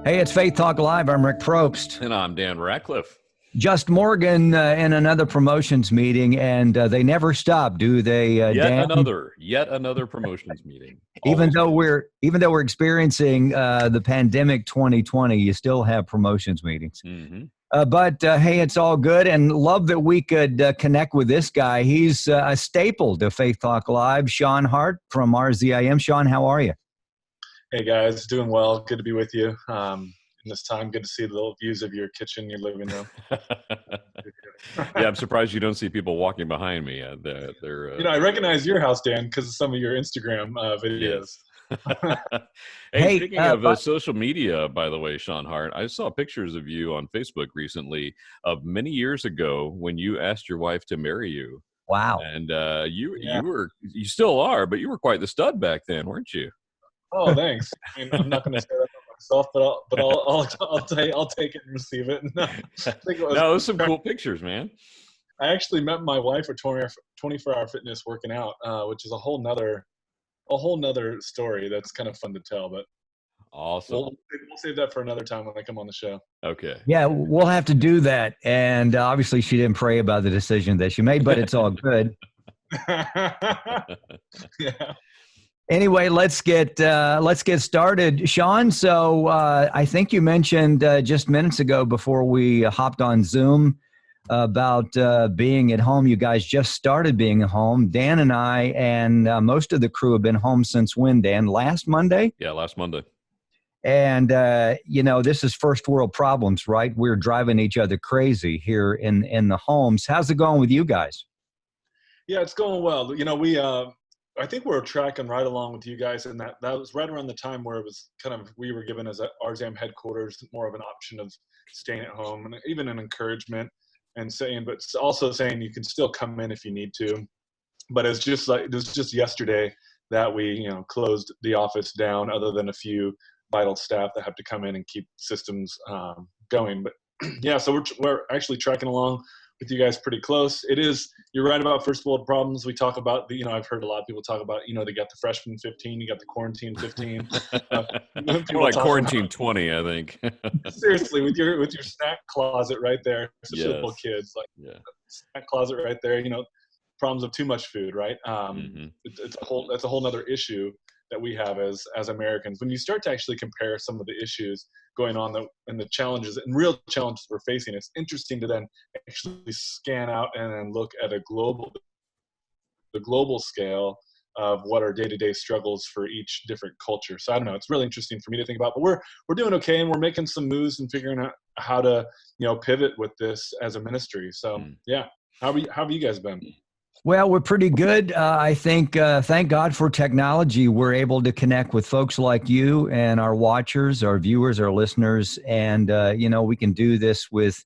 Hey, it's Faith Talk Live. I'm Rick Probst. And I'm Dan Ratcliffe. Just Morgan in another promotions meeting, and they never stop, do they? Dan? Yet another promotions meeting. Even though we're experiencing the pandemic 2020, you still have promotions meetings. Mm-hmm. But hey, it's all good, and love that we could connect with this guy. He's a staple to Faith Talk Live. Shawn Hart from RZIM. Shawn, how are you? Hey guys, doing well. Good to be with you. In this time, good to see the little views of your kitchen, your living room. Yeah, I'm surprised you don't see people walking behind me. They're I recognize your house, Dan, because of some of your Instagram videos. Yes. Hey, speaking of social media, by the way, Shawn Hart, I saw pictures of you on Facebook recently of many years ago when you asked your wife to marry you. Wow. And you still are, but you were quite the stud back then, weren't you? Oh, thanks. I mean, I'm not going to say that for myself, but I'll take it and receive it. No, those some cool pictures, man. I actually met my wife at 24-hour fitness working out, which is a whole nother story that's kind of fun to tell. But awesome. We'll save that for another time when I come on the show. Okay. Yeah, we'll have to do that. And obviously, she didn't pray about the decision that she made, but it's all good. Yeah. Anyway, let's get started, Shawn. So I think you mentioned just minutes ago before we hopped on Zoom about being at home. You guys just started being at home. Dan and I and most of the crew have been home since when, Dan? Last Monday? Yeah, last Monday. And, this is first world problems, right? We're driving each other crazy here in the homes. How's it going with you guys? Yeah, it's going well. I think we're tracking right along with you guys, and that was right around the time where it was kind of, we were given as a RZAM headquarters more of an option of staying at home and even an encouragement but also saying you can still come in if you need to. But it was just yesterday that we, closed the office down, other than a few vital staff that have to come in and keep systems going. But yeah, so we're actually tracking along with you guys pretty close. You're right about first world problems. We talk about I've heard a lot of people talk about, they got the freshman 15, you got the quarantine 15. More like quarantine 20, I think. Seriously, with your snack closet right there, especially with little kids, snack closet right there, problems of too much food, right? That's a whole nother issue that we have as Americans. When you start to actually compare some of the issues going on and the challenges and real challenges we're facing, it's interesting to then actually scan out and then look at the global scale of what are day-to-day struggles for each different culture. So I don't know, it's really interesting for me to think about, but we're doing okay, and we're making some moves and figuring out how to, pivot with this as a ministry. So yeah, how have you guys been? Well, we're pretty good. I think, thank God for technology. We're able to connect with folks like you and our watchers, our viewers, our listeners. And, we can do this with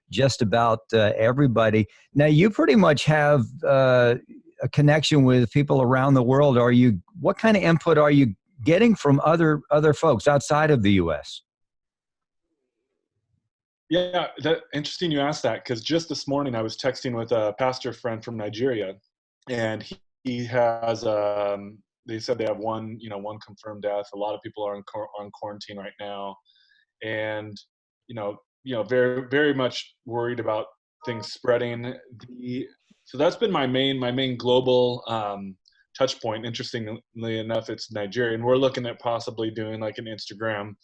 just about everybody. Now, you pretty much have a connection with people around the world. What kind of input are you getting from other folks outside of the U.S.? Yeah, interesting you asked that, because just this morning I was texting with a pastor friend from Nigeria, and he has they said they have one confirmed death. A lot of people are on quarantine right now, and very, very much worried about things spreading. So that's been my main global touch point. Interestingly enough, it's Nigeria, and we're looking at possibly doing like an Instagram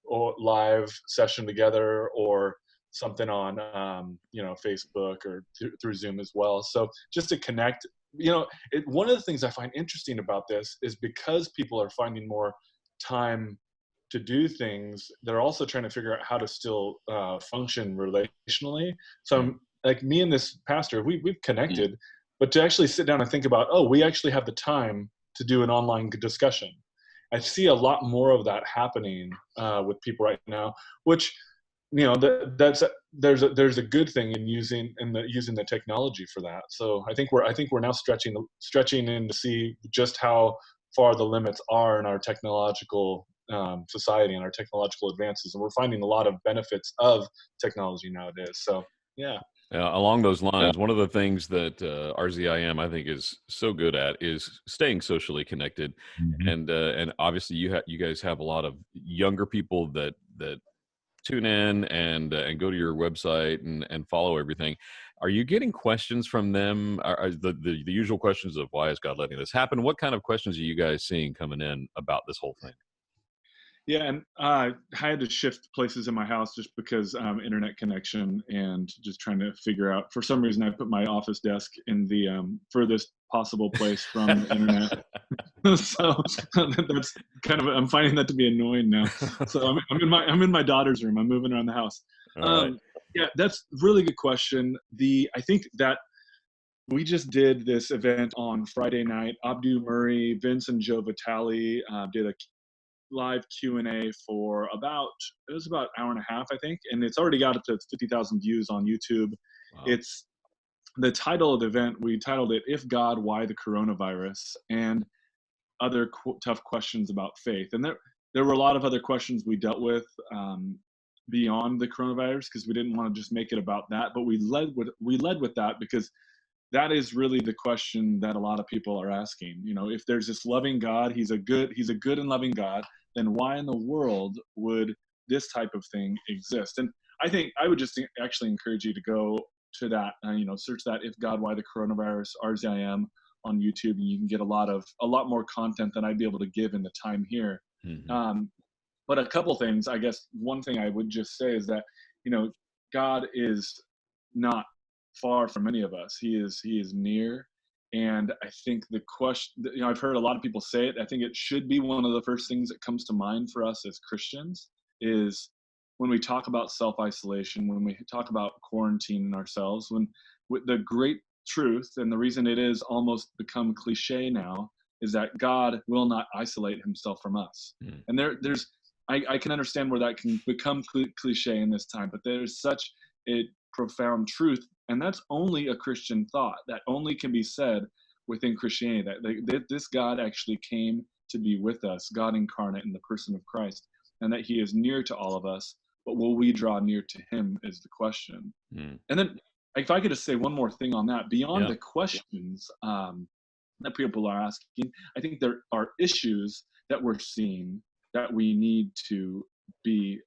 or live session together, or something on Facebook or through Zoom as well. So just to connect, one of the things I find interesting about this is because people are finding more time to do things, they're also trying to figure out how to still function relationally. So like me and this pastor, we've connected, but to actually sit down and think about, we actually have the time to do an online discussion. I see a lot more of that happening with people right now, which there's a good thing in using the technology for that. So I think we're now stretching in to see just how far the limits are in our technological society and our technological advances, and we're finding a lot of benefits of technology nowadays. So yeah. Along those lines, one of the things that RZIM I think is so good at is staying socially connected, and obviously you guys have a lot of younger people that that tune in and go to your website and follow everything. Are you getting questions from them? Are the usual questions of why is God letting this happen? What kind of questions are you guys seeing coming in about this whole thing? Yeah, and I had to shift places in my house just because internet connection and just trying to figure out. For some reason, I put my office desk in the furthest possible place from the internet. So that's kind of, I'm finding that to be annoying now. So I'm in my daughter's room. I'm moving around the house. All right. Yeah, that's a really good question. I think that we just did this event on Friday night. Abdu Murray, Vince, and Joe Vitale did a live Q&A for it was about an hour and a half, I think, and it's already got up to 50,000 views on YouTube. Wow. It's the title of the event. We titled it "If God, Why the Coronavirus?" and other tough questions about faith. And there were a lot of other questions we dealt with beyond the coronavirus, because we didn't want to just make it about that. But we led with that because that is really the question that a lot of people are asking. You know, if there's this loving God, he's a good and loving God, then why in the world would this type of thing exist? And I think I would just actually encourage you to go to that, search that "If God, Why the Coronavirus?" RZIM on YouTube, and you can get a lot more content than I'd be able to give in the time here. Mm-hmm. But a couple things, I guess. One thing I would just say is that, God is not far from any of us. He is near. And I think the question, I've heard a lot of people say it. I think it should be one of the first things that comes to mind for us as Christians is when we talk about self-isolation, when we talk about quarantining ourselves, when the great truth, and the reason it is almost become cliche now, is that God will not isolate himself from us. Mm. And I can understand where that can become cliche in this time, but there's such a profound truth, and that's only a Christian thought. That only can be said within Christianity, that this God actually came to be with us, God incarnate in the person of Christ, and that he is near to all of us, but will we draw near to him is the question. Mm. And then if I could just say one more thing on that, beyond the questions that people are asking, I think there are issues that we're seeing that we need to be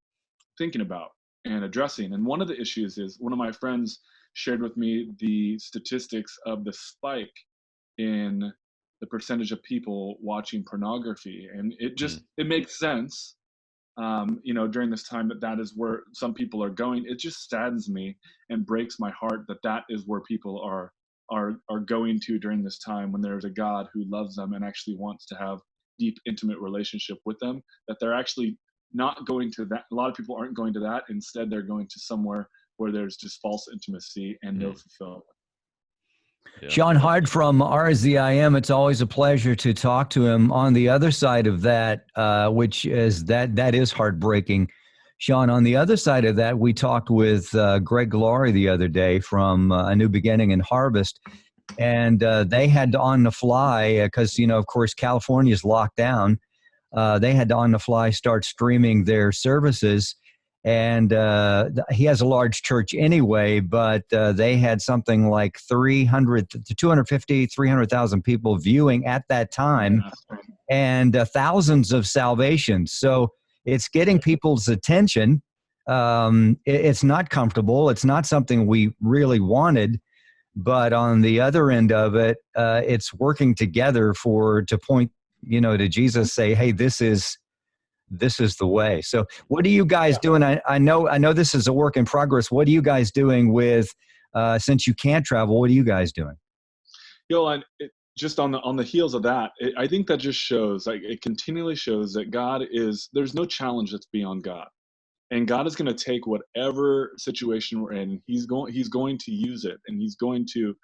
thinking about and addressing. And one of the issues is, one of my friends shared with me the statistics of the spike in the percentage of people watching pornography. And it just, it makes sense, during this time, that is where some people are going. It just saddens me and breaks my heart that is where people are going to during this time, when there's a God who loves them and actually wants to have deep, intimate relationship with them, that they're actually not going to that. A lot of people aren't going to that. Instead, they're going to somewhere where there's just false intimacy and no fulfillment. Yeah. Shawn Hart from RZIM, it's always a pleasure to talk to him. On the other side of that, which is that is heartbreaking. Shawn, on the other side of that, we talked with Greg Laurie the other day from A New Beginning in Harvest, and they had to on the fly, because, of course, California's locked down. They had to on the fly start streaming their services. And he has a large church anyway, but they had something like 300 to 250, 300,000 people viewing at that time, and thousands of salvations. So it's getting people's attention. It's not comfortable. It's not something we really wanted. But on the other end of it, it's working together to point, to Jesus, say, hey, this is the way. So what are you guys doing? I know this is a work in progress. What are you guys doing with, since you can't travel, what are you guys doing? Just on the heels of that, I think that just shows, it continually shows that there's no challenge that's beyond God. And God is going to take whatever situation we're in. He's going to use it, and he's going to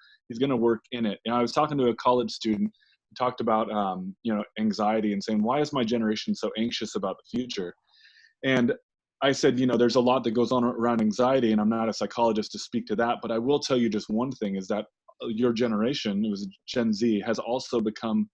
work in it. And I was talking to a college student who talked about anxiety, and saying, why is my generation so anxious about the future? And I said, there's a lot that goes on around anxiety, and I'm not a psychologist to speak to that, but I will tell you just one thing, is that your generation, it was Gen Z, has also become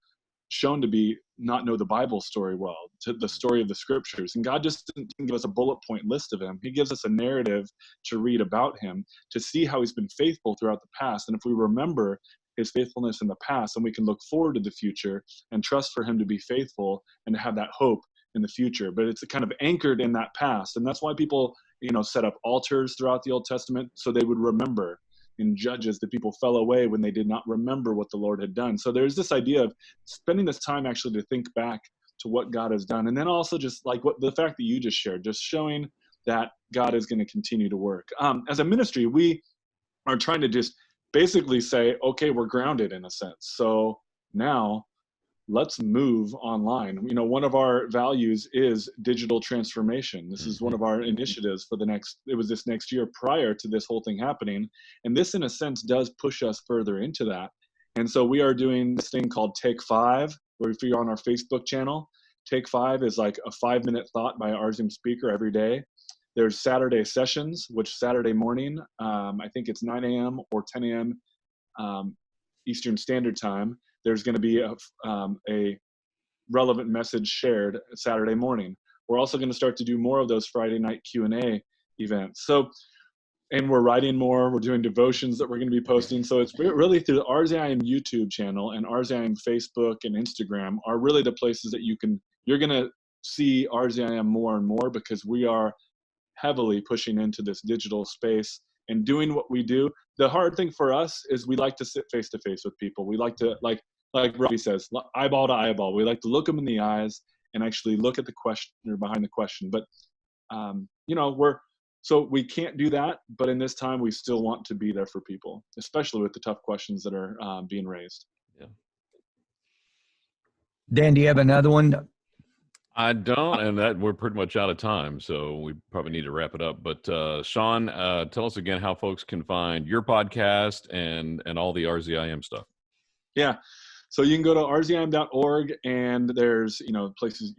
shown to not know the Bible story well, to the story of the scriptures. And God just didn't give us a bullet point list of him. He gives us a narrative to read about him, to see how he's been faithful throughout the past. And if we remember his faithfulness in the past, then we can look forward to the future and trust for him to be faithful and to have that hope in the future, but it's kind of anchored in that past. And that's why people, set up altars throughout the Old Testament, so they would remember. In Judges, the people fell away when they did not remember what the Lord had done. So there's this idea of spending this time actually to think back to what God has done. And then also just like the fact that you just shared, just showing that God is going to continue to work. As a ministry, we are trying to just basically say, okay, we're grounded in a sense. So now let's move online. One of our values is digital transformation. This is one of our initiatives for this next year prior to this whole thing happening. And this, in a sense, does push us further into that. And so we are doing this thing called Take 5, where if you're on our Facebook channel, Take 5 is like a 5-minute thought by our Zoom speaker every day. There's Saturday sessions, which Saturday morning, I think it's 9 a.m. or 10 a.m. Eastern Standard Time. There's going to be a relevant message shared Saturday morning. We're also going to start to do more of those Friday night Q&A events. So, and we're writing more. We're doing devotions that we're going to be posting. So it's really through the RZIM YouTube channel and RZIM Facebook and Instagram are really the places that you're going to see RZIM more and more, because we are heavily pushing into this digital space and doing what we do. The hard thing for us is we like to sit face to face with people. We like to, like Robbie says, eyeball to eyeball. We like to look them in the eyes and actually look at the question or behind the question. But, so we can't do that. But in this time, we still want to be there for people, especially with the tough questions that are being raised. Yeah. Dan, do you have another one? I don't, and that we're pretty much out of time, so we probably need to wrap it up. But Shawn, tell us again how folks can find your podcast and all the RZIM stuff. Yeah, so you can go to rzim.org, and there's places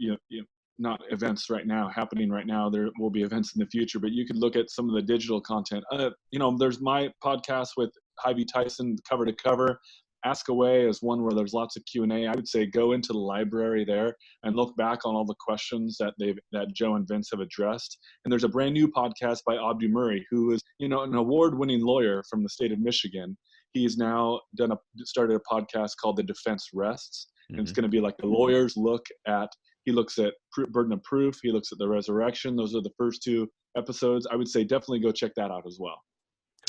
not events right now happening right now. There will be events in the future, but you could look at some of the digital content. There's my podcast with Hy-Vee Tyson, Cover to Cover. Ask Away is one where there's lots of Q&A. I would say go into the library there and look back on all the questions that Joe and Vince have addressed. And there's a brand new podcast by Abdu Murray, who is an award-winning lawyer from the state of Michigan. He's now started a podcast called The Defense Rests, and it's going to be like the lawyers he looks at burden of proof, he looks at the resurrection. Those are the first 2 episodes. I would say definitely go check that out as well.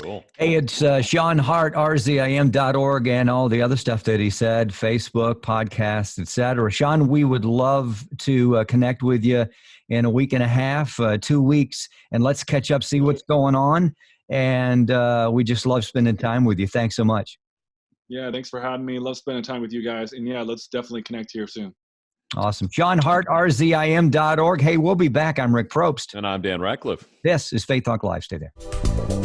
Cool. Hey, it's Shawn Hart, rzim.org, and all the other stuff that he said, Facebook, podcasts, etc. Shawn, we would love to connect with you in a week and a half, 2 weeks, and let's catch up, see what's going on. And we just love spending time with you. Thanks so much. Yeah, thanks for having me. Love spending time with you guys. And yeah, let's definitely connect here soon. Awesome. Shawn Hart, rzim.org. Hey, we'll be back. I'm Rick Probst. And I'm Dan Ratcliffe. This is Faith Talk Live. Stay there.